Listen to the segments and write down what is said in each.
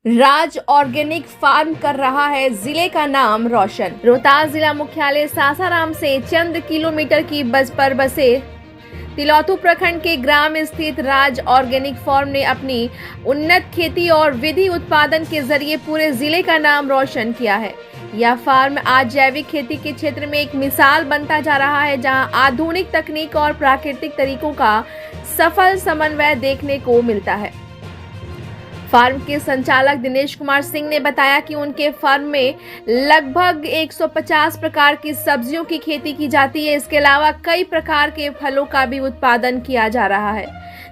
राज organic farm कर रहा है जिले का नाम रोशन। रोहतास जिला मुख्यालय सासाराम से चंद किलोमीटर की बस पर बसे तिलौथू प्रखंड के ग्राम स्थित राज ऑर्गेनिक फार्म ने अपनी उन्नत खेती और विधि उत्पादन के जरिए पूरे जिले का नाम रोशन किया है। यह फार्म आज जैविक खेती के क्षेत्र में एक मिसाल बनता जा रहा है, जहां आधुनिक तकनीक और प्राकृतिक तरीकों का सफल समन्वय देखने को मिलता है। फार्म के संचालक दिनेश कुमार सिंह ने बताया कि उनके फार्म में लगभग 150 प्रकार की सब्जियों की खेती की जाती है। इसके अलावा कई प्रकार के फलों का भी उत्पादन किया जा रहा है,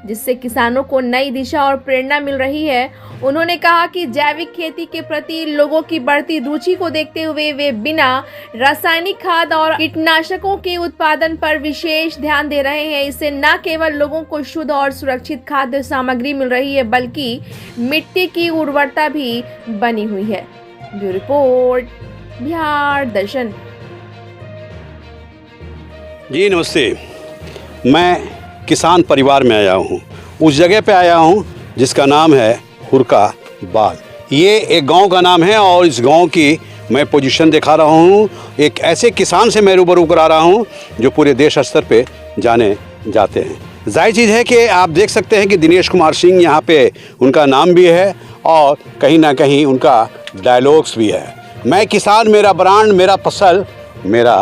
जिससे किसानों को नई दिशा और प्रेरणा मिल रही है। उन्होंने कहा कि जैविक खेती के प्रति लोगों की बढ़ती रुचि को देखते हुए वे बिना रासायनिक खाद और कीटनाशकों के उत्पादन पर विशेष ध्यान दे रहे हैं। इससे न केवल लोगों को शुद्ध और सुरक्षित खाद्य सामग्री मिल रही है, बल्कि मिट्टी की उर्वरता भी बनी हुई है। ब्यूरो रिपोर्ट, बिहार दर्शन। जी नमस्ते, मैं किसान परिवार में आया हूँ। उस जगह पे आया हूँ जिसका नाम है हुरका बाग। ये एक गांव का नाम है और इस गांव की मैं पोजीशन दिखा रहा हूँ। एक ऐसे किसान से मैं रूबरू करा रहा हूँ जो पूरे देश स्तर पे जाने जाते हैं। जाहिर चीज़ है कि आप देख सकते हैं कि दिनेश कुमार सिंह यहाँ पे उनका नाम भी है और कहीं ना कहीं उनका डायलॉग्स भी है। मैं किसान, मेरा ब्रांड, मेरा फसल, मेरा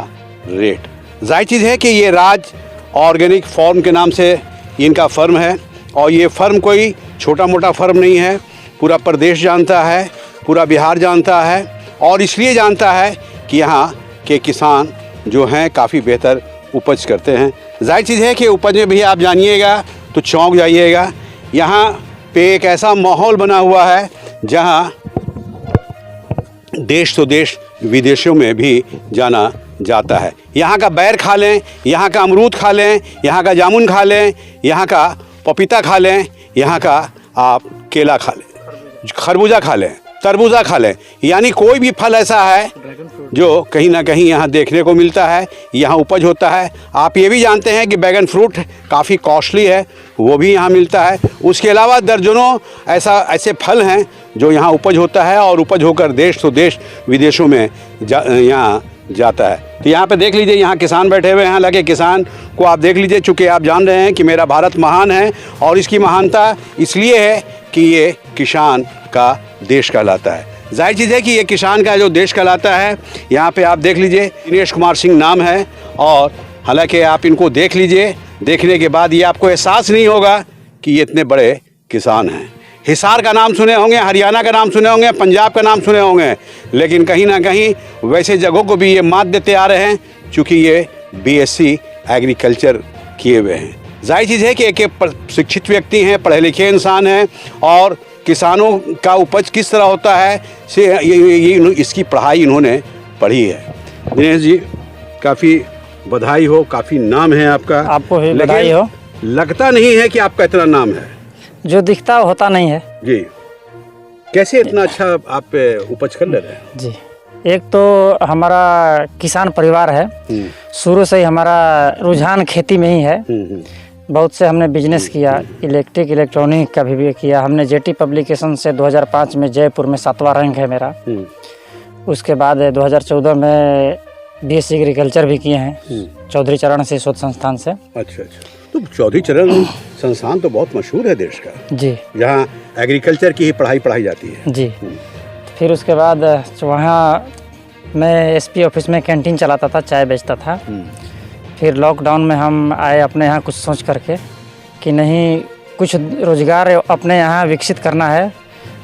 रेट। जाहिर चीज़ है कि ये राज ऑर्गेनिक फार्म के नाम से इनका फर्म है और ये फर्म कोई छोटा मोटा फर्म नहीं है। पूरा प्रदेश जानता है, पूरा बिहार जानता है और इसलिए जानता है कि यहाँ के किसान जो हैं काफ़ी बेहतर उपज करते हैं। जाहिर चीज़ है कि उपज में भी आप जानिएगा तो चौंक जाइएगा। यहाँ पे एक ऐसा माहौल बना हुआ है जहाँ देश तो देश, विदेशों में भी जाना जाता है। यहाँ का बैर खा लें, यहाँ का अमरूद खा लें, यहाँ का जामुन खा लें, यहाँ का पपीता खा लें, यहाँ का आप केला खा लें, खरबूजा खा लें, तरबूजा खा लें। यानी कोई भी फल ऐसा है जो कहीं ना कहीं यहाँ देखने को मिलता है, यहाँ उपज होता है। आप ये भी जानते हैं कि बैगन फ्रूट काफ़ी कॉस्टली है, वो भी यहाँ मिलता है। उसके अलावा दर्जनों ऐसे फल हैं जो यहाँ उपज होता है और उपज होकर देश तो देश, विदेशों में यहाँ जाता है। तो यहाँ पे देख लीजिए, यहाँ किसान बैठे हुए हैं। हालांकि किसान को आप देख लीजिए, चूँकि आप जान रहे हैं कि मेरा भारत महान है और इसकी महानता इसलिए है कि ये किसान का देश कहलाता है। जाहिर चीज़ है कि ये किसान का जो देश कहलाता है। यहाँ पे आप देख लीजिए, दिनेश कुमार सिंह नाम है और हालांकि आप इनको देख लीजिए, देखने के बाद ये आपको एहसास नहीं होगा कि ये इतने बड़े किसान हैं। हिसार का नाम सुने होंगे, हरियाणा का नाम सुने होंगे, पंजाब का नाम सुने होंगे, लेकिन कहीं ना कहीं वैसे जगहों को भी ये मात देते आ रहे हैं क्योंकि ये BSc एग्रीकल्चर किए हुए हैं। जाहिर चीज़ है कि एक शिक्षित व्यक्ति हैं, पढ़े लिखे इंसान हैं और किसानों का उपज किस तरह होता है ये इसकी पढ़ाई इन्होंने पढ़ी है। दिनेश जी, काफ़ी बधाई हो, काफ़ी नाम है आपका। आपको भी बधाई हो। लगता नहीं है कि आपका इतना नाम है, जो दिखता होता नहीं है जी। कैसे इतना अच्छा आप उपज कर ले रहे हैं? जी, एक तो हमारा किसान परिवार है, शुरू से ही हमारा रुझान खेती में ही है। बहुत से हमने बिजनेस किया, इलेक्ट्रॉनिक का भी किया। हमने JT पब्लिकेशन से 2005 में जयपुर में 7वां रैंक है मेरा। उसके बाद 2014 में BSc एग्रीकल्चर भी किए हैं चौधरी चरण से शोध संस्थान से। अच्छा। तो चौधरी चरण संस्थान तो बहुत मशहूर है देश का जी, जहाँ एग्रीकल्चर की ही पढ़ाई जाती है जी। फिर उसके बाद वहाँ मैं SP ऑफिस में कैंटीन चलाता था, चाय बेचता था। फिर लॉकडाउन में हम आए अपने यहाँ कुछ सोच करके कि नहीं, कुछ रोज़गार अपने यहाँ विकसित करना है,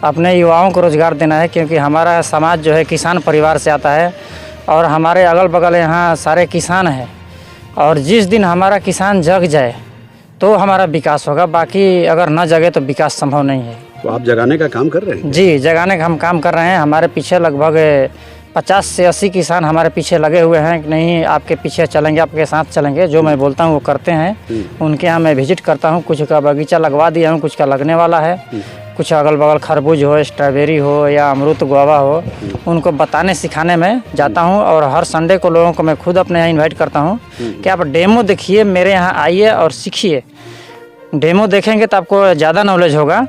अपने युवाओं को रोज़गार देना है, क्योंकि हमारा समाज जो है किसान परिवार से आता है और हमारे अगल बगल यहाँ सारे किसान हैं। और जिस दिन हमारा किसान जग जाए तो हमारा विकास होगा, बाकी अगर न जगे तो विकास संभव नहीं है। तो आप जगाने का काम कर रहे हैं? जी, जगाने का हम काम कर रहे हैं। हमारे पीछे लगभग 50 से 80 किसान हमारे पीछे लगे हुए हैं कि नहीं, आपके पीछे चलेंगे, आपके साथ चलेंगे। जो मैं बोलता हूँ वो करते हैं। उनके यहाँ मैं विजिट करता हूँ, कुछ का बगीचा लगवा दिया हूँ, कुछ का लगने वाला है। कुछ अगल बगल खरबूज हो, स्ट्रॉबेरी हो या अमरूद गुआवा हो, उनको बताने सिखाने में जाता हूँ। और हर संडे को लोगों को मैं खुद अपने यहाँ इन्वाइट करता हूँ कि आप डेमो देखिए, मेरे यहाँ आइए और सीखिए। डेमो देखेंगे तो आपको ज़्यादा नॉलेज होगा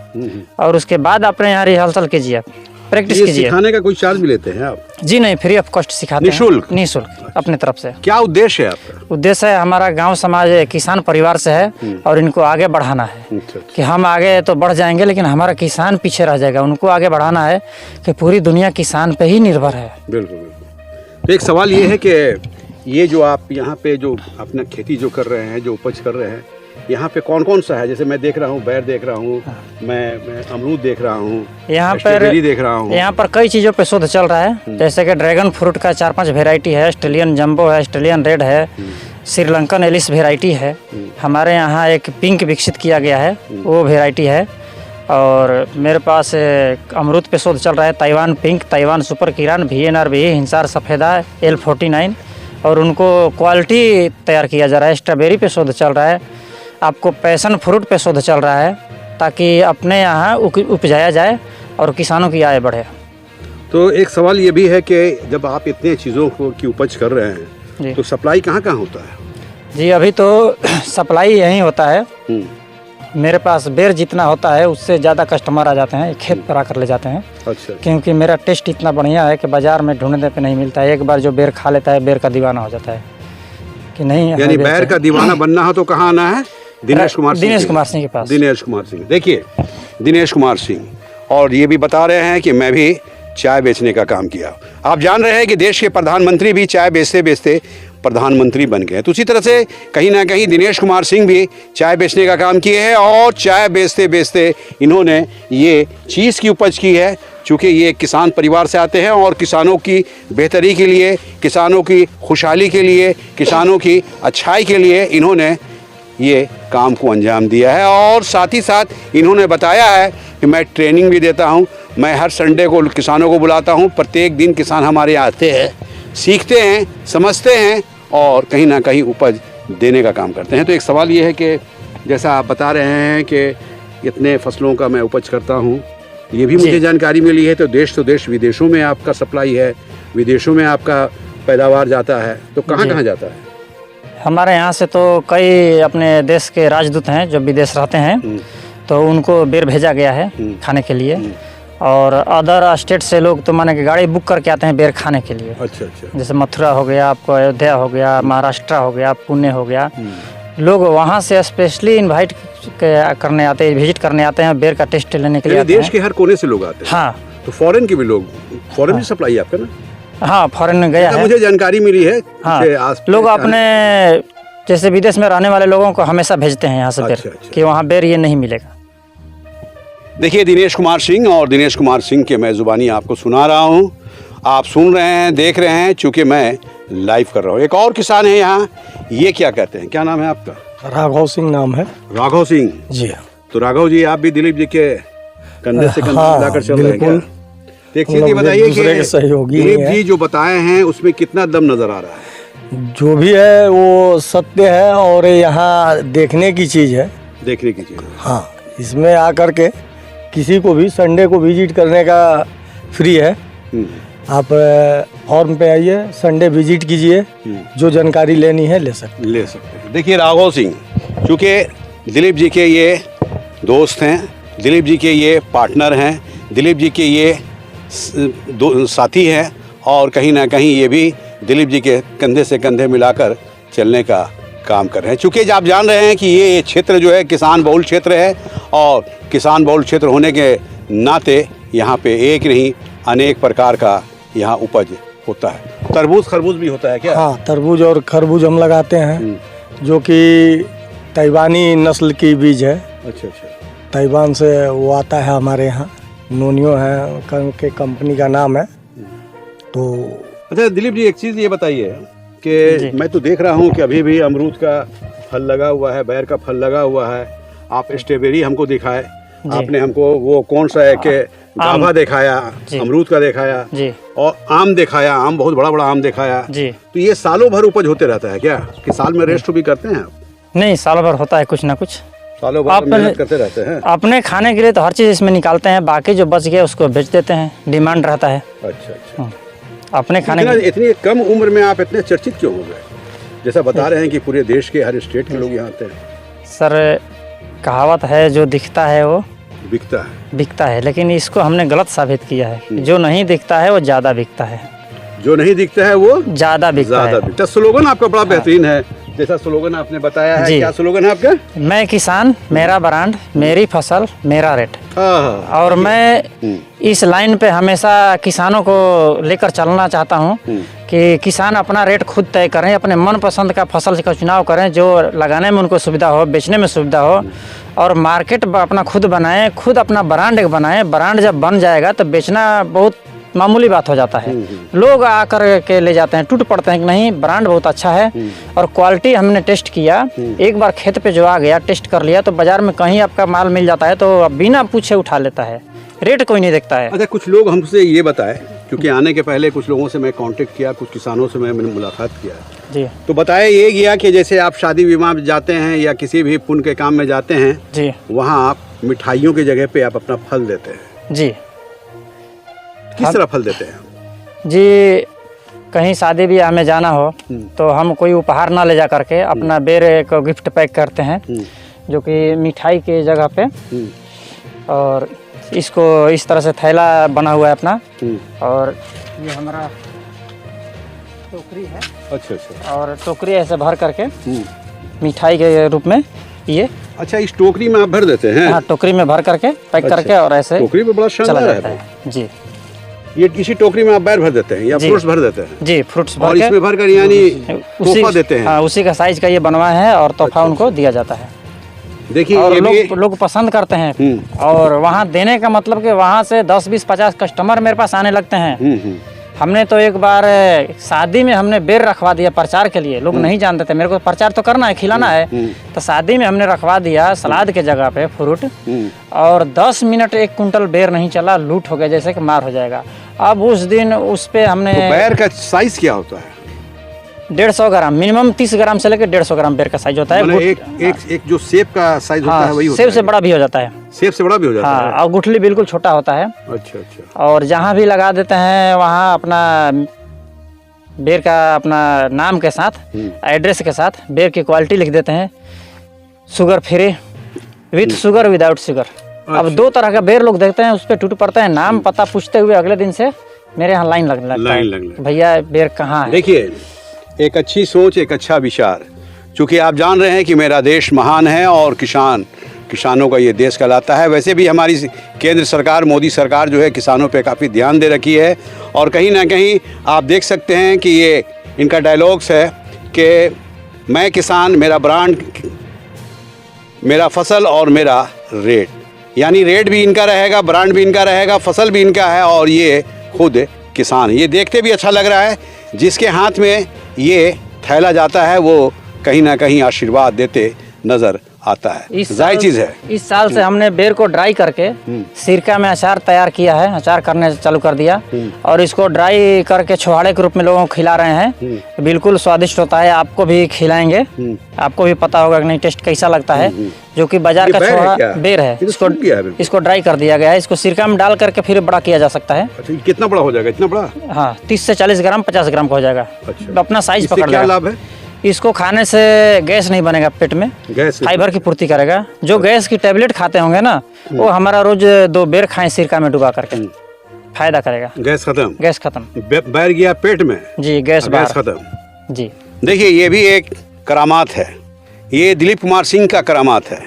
और उसके बाद अपने यहाँ रिहर्सल कीजिए, आप प्रैक्टिस ये कीजिए। सिखाने का कोई चार्ज भी लेते हैं आप? जी नहीं, फ्री ऑफ कॉस्ट सिखाते हैं। निःशुल्क? निःशुल्क अपने तरफ से। क्या उद्देश्य है आपका? उद्देश्य है हमारा गांव समाज किसान परिवार से है और इनको आगे बढ़ाना है अच्छा, अच्छा। कि हम आगे तो बढ़ जाएंगे लेकिन हमारा किसान पीछे रह जाएगा। उनको आगे बढ़ाना है कि पूरी दुनिया किसान पे ही निर्भर है। बिल्कुल बिल्कुल। तो एक सवाल ये है कि ये जो आप यहाँ पे जो अपना खेती जो कर रहे हैं, जो उपज कर रहे हैं, यहाँ पे कौन कौन सा है? जैसे मैं देख रहा हूँ बैर देख रहा हूँ, मैं अमरूद देख रहा हूँ, यहाँ पर स्ट्रॉबेरी देख रहा हूँ। यहाँ पर कई चीज़ों पे शोध चल रहा है, जैसे कि ड्रैगन फ्रूट का 4-5 वेराइटी है, ऑस्ट्रेलियन जंबो है, ऑस्ट्रेलियन रेड है, श्रीलंकन एलिस वेराइटी है। हमारे यहाँ एक पिंक विकसित किया गया है, वो वेराइटी है। और मेरे पास अमरूद पे शोध चल रहा है, ताइवान पिंक, ताइवान सुपर किरान, VNR भी, हिंसार सफ़ेदा, L49, और उनको क्वालिटी तैयार किया जा रहा है। स्ट्रॉबेरी पे शोध चल रहा है, आपको पैशन फ्रूट पे शोध चल रहा है, ताकि अपने यहाँ उपजाया जाए और किसानों की आय बढ़े। तो एक सवाल ये भी है कि जब आप इतने चीज़ों को की उपज कर रहे जी। हैं तो सप्लाई कहाँ कहाँ होता है? जी अभी तो सप्लाई यहीं होता है। मेरे पास बेर जितना होता है उससे ज़्यादा कस्टमर आ जाते हैं, खेत पर आकर ले जाते हैं। अच्छा। क्योंकि मेरा टेस्ट इतना बढ़िया है कि बाज़ार में ढूंढने पे नहीं मिलता है। एक बार जो बेर खा लेता है बेर का दीवाना हो जाता है कि नहीं। यानी बैर का दीवाना बनना हो तो कहाँ आना है? दिनेश कुमार सिंह के पास। दिनेश कुमार सिंह। देखिए दिनेश कुमार सिंह, और ये भी बता रहे हैं कि मैं भी चाय बेचने का काम किया। आप जान रहे हैं कि देश के प्रधानमंत्री भी चाय बेचते बेचते प्रधानमंत्री बन गए। तो उसी तरह से कहीं ना कहीं दिनेश कुमार सिंह भी चाय बेचने का काम किए हैं और चाय बेचते बेचते इन्होंने ये चीज़ की उपज की है। चूँकि ये किसान परिवार से आते हैं और किसानों की बेहतरी के लिए, किसानों की खुशहाली के लिए, किसानों की अच्छाई के लिए इन्होंने ये काम को अंजाम दिया है। और साथ ही साथ इन्होंने बताया है कि मैं ट्रेनिंग भी देता हूँ, मैं हर संडे को किसानों को बुलाता हूँ, प्रत्येक दिन किसान हमारे यहाँ आते हैं, सीखते हैं, समझते हैं और कहीं ना कहीं उपज देने का काम करते हैं। तो एक सवाल ये है कि जैसा आप बता रहे हैं कि इतने फसलों का मैं उपज करता हूँ, ये भी मुझे जानकारी मिली है। तो देश विदेशों में आपका सप्लाई है, विदेशों में आपका पैदावार जाता है, तो कहाँ कहाँ जाता है? हमारे यहाँ से तो कई अपने देश के राजदूत हैं जो विदेश रहते हैं, तो उनको बेर भेजा गया है खाने के लिए। और अदर स्टेट से लोग तो माने कि गाड़ी बुक करके आते हैं बेर खाने के लिए। अच्छा अच्छा। जैसे मथुरा हो गया, आपको अयोध्या हो गया, महाराष्ट्र हो गया, पुणे हो गया, लोग वहाँ से स्पेशली इनवाइट करने आते हैं, विजिट करने आते हैं, बेर का टेस्ट लेने के लिए आते हैं। देश के हर कोने से लोग आते हैं। हाँ। तो फॉरेन के भी लोग, फॉरेन भी सप्लाई आपका ना? हाँ, फॉरेन में गया है, मुझे जानकारी मिली है। हाँ, लोग अपने जैसे विदेश में रहने वाले लोगों को हमेशा भेजते हैं यहाँ से बेर। अच्छा। कि वहाँ बेर ये नहीं मिलेगा। देखिए दिनेश कुमार सिंह, और दिनेश कुमार सिंह के मैं ज़ुबानी आपको सुना रहा हूँ, आप सुन रहे हैं, देख रहे हैं, चूँकि मैं लाइव कर रहा हूँ। एक और किसान है यहाँ, ये क्या कहते हैं, क्या नाम है आपका? राघव सिंह नाम है। राघव सिंह जी। तो राघव जी, आप भी दिलीप जी के कंधे से कंधे मिलाकर चल रहे हैं क्या? एक चीज़ ये बताइए कि दिलीप जी जो बताए हैं उसमें कितना दम नजर आ रहा है? जो भी है वो सत्य है और यहाँ देखने की चीज़ है। देखने की चीज़। हाँ, इसमें आकर के किसी को भी संडे को विजिट करने का फ्री है। आप फॉर्म पे आइए, संडे विजिट कीजिए, जो जानकारी लेनी है ले सकते हैं। देखिए राघव सिंह, चूँकि दिलीप जी के ये दोस्त हैं, दिलीप जी के ये पार्टनर हैं, दिलीप जी के ये साथी हैं, और कहीं ना कहीं ये भी दिलीप जी के कंधे से कंधे मिलाकर चलने का काम कर रहे हैं। चूँकि आप जान रहे हैं कि ये क्षेत्र जो है किसान बहुल क्षेत्र है, और किसान बहुल क्षेत्र होने के नाते यहाँ पे एक नहीं अनेक प्रकार का यहाँ उपज होता है। तरबूज खरबूज भी होता है क्या? हाँ, तरबूज और खरबूज हम लगाते हैं, जो कि ताइवानी नस्ल की बीज है। अच्छा अच्छा। ताइवान से वो आता है हमारे यहाँ, नोनियो है के कंपनी का नाम है। तो अच्छा दिलीप जी, एक चीज़ ये बताइए कि मैं तो देख रहा हूँ कि अभी भी अमरूद का फल लगा हुआ है, बैर का फल लगा हुआ है, आप स्ट्रॉबेरी हमको दिखाए, आपने हमको वो कौन सा है कि गाभा दिखाया, अमरूद का दिखाया जी, और आम दिखाया, आम बहुत बड़ा बड़ा आम दिखाया जी। तो ये सालों भर उपज होते रहता है क्या, कि साल में रेस्ट भी करते हैं आप? नहीं, सालों भर होता है कुछ ना कुछ, सालों भर मेहनत करते रहते हैं। अपने खाने के लिए तो हर चीज़ इसमें निकालते हैं, बाकी जो बच गया उसको बेच देते हैं, डिमांड रहता है। अच्छा अच्छा। अपने खाने इतनी कम उम्र में आप इतने चर्चित क्यों हो गए? जैसा बता रहे हैं कि पूरे देश के हर स्टेट के लोग यहाँ आते हैं। सर कहावत है, जो दिखता है वो बिकता है। लेकिन इसको हमने गलत साबित किया है। जो नहीं दिखता है वो ज़्यादा बिकता है, जो नहीं दिखता है वो ज़्यादा बिकता है। स्लोगन आपका बड़ा बेहतरीन है, जैसा स्लोगन आपने बताया है। जी। क्या स्लोगन है आपका? मैं किसान, मेरा ब्रांड, मेरी फसल, मेरा रेट। और मैं इस लाइन पे हमेशा किसानों को लेकर चलना चाहता हूँ कि किसान अपना रेट खुद तय करें, अपने मनपसंद का फसल का चुनाव करें, जो लगाने में उनको सुविधा हो, बेचने में सुविधा हो, और मार्केट अपना खुद बनाएं, खुद अपना ब्रांड एक बनाएं। ब्रांड जब बन जाएगा तो बेचना बहुत मामूली बात हो जाता है। लोग आकर के ले जाते हैं, टूट पड़ते हैं कि नहीं ब्रांड बहुत अच्छा है। और क्वालिटी हमने टेस्ट किया, एक बार खेत पे जो आ गया, टेस्ट कर लिया, तो बाजार में कहीं आपका माल मिल जाता है तो बिना पूछे उठा लेता है, रेट कोई नहीं देखता है। अच्छा, कुछ लोग हमसे ये बताए, क्योंकि आने के पहले कुछ लोगों से मैं कांटेक्ट किया, कुछ किसानों से मैंने मुलाकात किया जी, तो बताया ये गया कि जैसे आप शादी विवाह में जाते हैं या किसी भी पुण्य के काम में जाते हैं जी, वहाँ आप मिठाइयों की जगह पे आप अपना फल देते हैं। जी, किस तरह फल देते हैं? जी, कहीं शादी ब्याह में जाना हो तो हम कोई उपहार ना ले जा करके अपना बेर एक गिफ्ट पैक करते हैं, जो कि मिठाई की जगह पे। और इसको इस तरह से थैला बना हुआ है अपना, और ये हमारा टोकरी है। अच्छा अच्छा। और टोकरी ऐसे भर करके मिठाई के रूप में ये। अच्छा, इस टोकरी में आप भर देते हैं? हाँ, टोकरी में भर करके पैक करके और ऐसे टोकरी में बड़ा चला शानदार जाता है। है। जी, ये इसी टोकरी में आप बैर भर देते हैं या जी। फ्रूट्स भर देते हैं? जी, फ्रूट्स भर और के इसमें भरकर यानी तोहफा देते हैं? हाँ, उसी का साइज का ये बनवाया है और तोहफा उनको दिया जाता है। देखिए, और ये भी लोग पसंद करते हैं। और वहाँ देने का मतलब कि वहाँ से 10, 20, 50 कस्टमर मेरे पास आने लगते हैं। हमने तो एक बार शादी में हमने बेर रखवा दिया प्रचार के लिए, लोग नहीं जानते थे, मेरे को प्रचार तो करना है, खिलाना है, तो शादी में हमने रखवा दिया सलाद के जगह पे फ्रूट। और 10 मिनट 1 कुंटल बेर नहीं चला, लूट हो गया, जैसे कि मार हो जाएगा। अब उस दिन उस पे हमने तो बेर का साइज क्या होता है? 150 ग्राम, मिनिमम 30 ग्राम से लेकर 150 ग्राम बेर का साइज होता है। मतलब एक जो सेब का साइज होता है वही होता सेब है? से बड़ा भी हो जाता है। सेब से बड़ा भी हो जाता है? हाँ, और गुठली बिल्कुल छोटा होता है। अच्छा अच्छा। और जहाँ भी लगा देते हैं वहाँ अपना बेर का अपना नाम के साथ, एड्रेस के साथ बेर की क्वालिटी लिख देते हैं, sugar free, with sugar, without sugar. अब 2 तरह का बेर लोग देखते हैं, उस पर टूट पड़ता है, नाम पता पूछते हुए अगले दिन से मेरे यहाँ लाइन लगने लगता है, भैया बेर कहाँ है। देखिए, एक अच्छी सोच, एक अच्छा विचार। चूँकि आप जान रहे हैं कि मेरा देश महान है और किसानों का ये देश कहलाता है। वैसे भी हमारी केंद्र सरकार, मोदी सरकार जो है किसानों पे काफ़ी ध्यान दे रखी है। और कहीं ना कहीं आप देख सकते हैं कि ये इनका डायलॉग्स है कि मैं किसान, मेरा ब्रांड, मेरा फसल और मेरा रेट। यानी रेट भी इनका रहेगा, ब्रांड भी इनका रहेगा, फसल भी इनका है और ये खुद किसान। ये देखते भी अच्छा लग रहा है। जिसके हाथ में ये थैला जाता है वो कहीं ना कहीं आशीर्वाद देते नज़र आता है। जाहिर चीज़ है। इस साल से हमने बेर को ड्राई करके सिरका में अचार तैयार किया है, अचार करने चालू कर दिया। और इसको ड्राई करके छोहाड़े के रूप में लोगों को खिला रहे हैं। बिल्कुल स्वादिष्ट होता है, आपको भी खिलाएंगे, आपको भी पता होगा कि नहीं टेस्ट कैसा लगता है। जो कि बाजार का छोहाड़ा बेर है, इसको ड्राई कर दिया गया है। इसको सिरका में डाल करके फिर बड़ा किया जा सकता है। अच्छा, कितना बड़ा हो जाएगा? इतना बड़ा? हाँ, 30 से 40 ग्राम, 50 ग्राम का हो जाएगा। अच्छा। अपना साइज पकड़ क्या लेगा। लाभ है? इसको खाने से गैस नहीं बनेगा पेट में, गैस फाइबर की पूर्ति करेगा। जो गैस की टेबलेट खाते होंगे ना, वो हमारा रोज 2 बेर खाएं सिरका में डुबा करके, फायदा करेगा। गैस खत्म? गैस खत्म। बैर गया पेट में जी, गैस खत्म। जी। देखिए, ये भी एक करामात है। ये दिलीप कुमार सिंह का करामात है।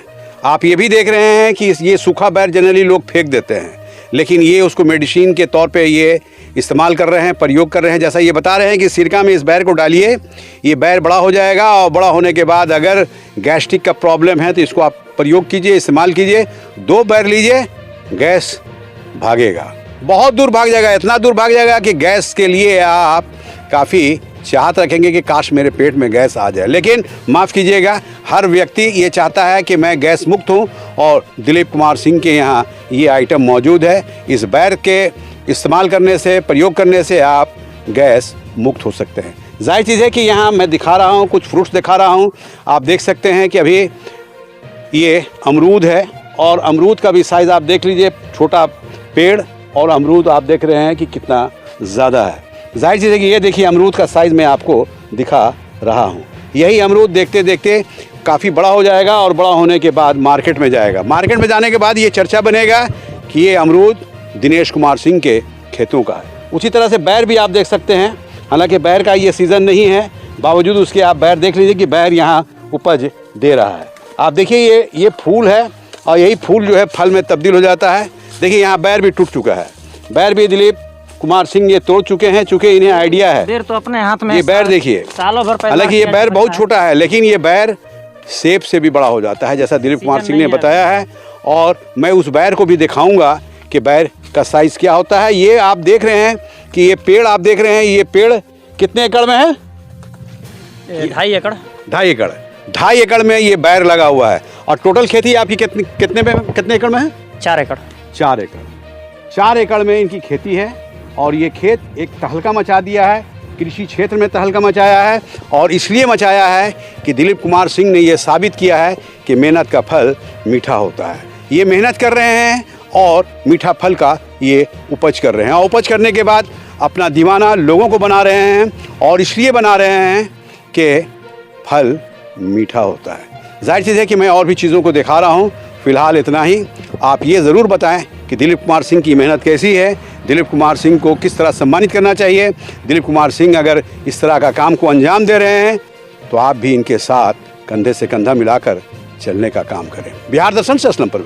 आप ये भी देख रहे हैं कि ये सूखा बैर जनरली लोग फेंक देते हैं, लेकिन ये उसको मेडिसिन के तौर पे ये इस्तेमाल कर रहे हैं, प्रयोग कर रहे हैं। जैसा ये बता रहे हैं कि सिरका में इस बैर को डालिए, ये बैर बड़ा हो जाएगा और बड़ा होने के बाद अगर गैस्ट्रिक का प्रॉब्लम है तो इसको आप प्रयोग कीजिए, इस्तेमाल कीजिए। 2 बैर लीजिए, गैस भागेगा, बहुत दूर भाग जाएगा। इतना दूर भाग जाएगा कि गैस के लिए आप काफ़ी चाहत रखेंगे कि काश मेरे पेट में गैस आ जाए। लेकिन माफ़ कीजिएगा, हर व्यक्ति ये चाहता है कि मैं गैस मुक्त हूँ, और दिलीप कुमार सिंह के यहाँ ये आइटम मौजूद है। इस बैर के इस्तेमाल करने से, प्रयोग करने से आप गैस मुक्त हो सकते हैं। जाहिर चीज़ है कि यहाँ मैं दिखा रहा हूँ, कुछ फ्रूट्स दिखा रहा हूँ। आप देख सकते हैं कि अभी ये अमरूद है, और अमरूद का भी साइज़ आप देख लीजिए, छोटा पेड़ और अमरूद आप देख रहे हैं कि कितना ज़्यादा है। जाहिर चीज़ है कि ये देखिए अमरूद का साइज़ मैं आपको दिखा रहा हूँ। यही अमरूद देखते देखते काफ़ी बड़ा हो जाएगा और बड़ा होने के बाद मार्केट में जाएगा। मार्केट में जाने के बाद ये चर्चा बनेगा कि ये अमरूद दिनेश कुमार सिंह के खेतों का है। उसी तरह से बैर भी आप देख सकते हैं, हालांकि बैर का ये सीज़न नहीं है, बावजूद उसके आप बैर देख लीजिए कि बैर यहाँ उपज दे रहा है। आप देखिए ये फूल है और यही फूल जो है फल में तब्दील हो जाता है। देखिए यहाँ बैर भी टूट चुका है, बैर भी दिलीप कुमार सिंह ये तोड़ चुके हैं, चूँकि इन्हें आइडिया है। बैर तो अपने हाथ में ये बैर देखिए, सालों भर पहले, हालांकि ये बैर बहुत छोटा है, लेकिन ये बैर सेब से भी बड़ा हो जाता है, जैसा दिलीप कुमार सिंह ने बताया है। और मैं उस बैर को भी दिखाऊंगा कि बैर का साइज़ क्या होता है। ये आप देख रहे हैं कि ये पेड़ आप देख रहे हैं, ये पेड़ कितने एकड़ में है? 2.5 एकड़। 2.5 एकड़ में ये बैर लगा हुआ है। और टोटल खेती आपकी कितने एकड़ में है? 4 एकड़। 4 एकड़। 4 एकड़ में इनकी खेती है और ये खेत एक तहलका मचा दिया है, कृषि क्षेत्र में तहलका मचाया है। और इसलिए मचाया है कि दिलीप कुमार सिंह ने ये साबित किया है कि मेहनत का फल मीठा होता है। ये मेहनत कर रहे हैं और मीठा फल का ये उपज कर रहे हैं, और उपज करने के बाद अपना दीवाना लोगों को बना रहे हैं, और इसलिए बना रहे हैं कि फल मीठा होता है। जाहिर चीज़ है कि मैं और भी चीज़ों को दिखा रहा हूँ, फ़िलहाल इतना ही। आप ये ज़रूर बताएं कि दिलीप कुमार सिंह की मेहनत कैसी है, दिलीप कुमार सिंह को किस तरह सम्मानित करना चाहिए। दिलीप कुमार सिंह अगर इस तरह का काम को अंजाम दे रहे हैं तो आप भी इनके साथ कंधे से कंधा मिलाकर चलने का काम करें। बिहार दर्शन से असलम परवेज़।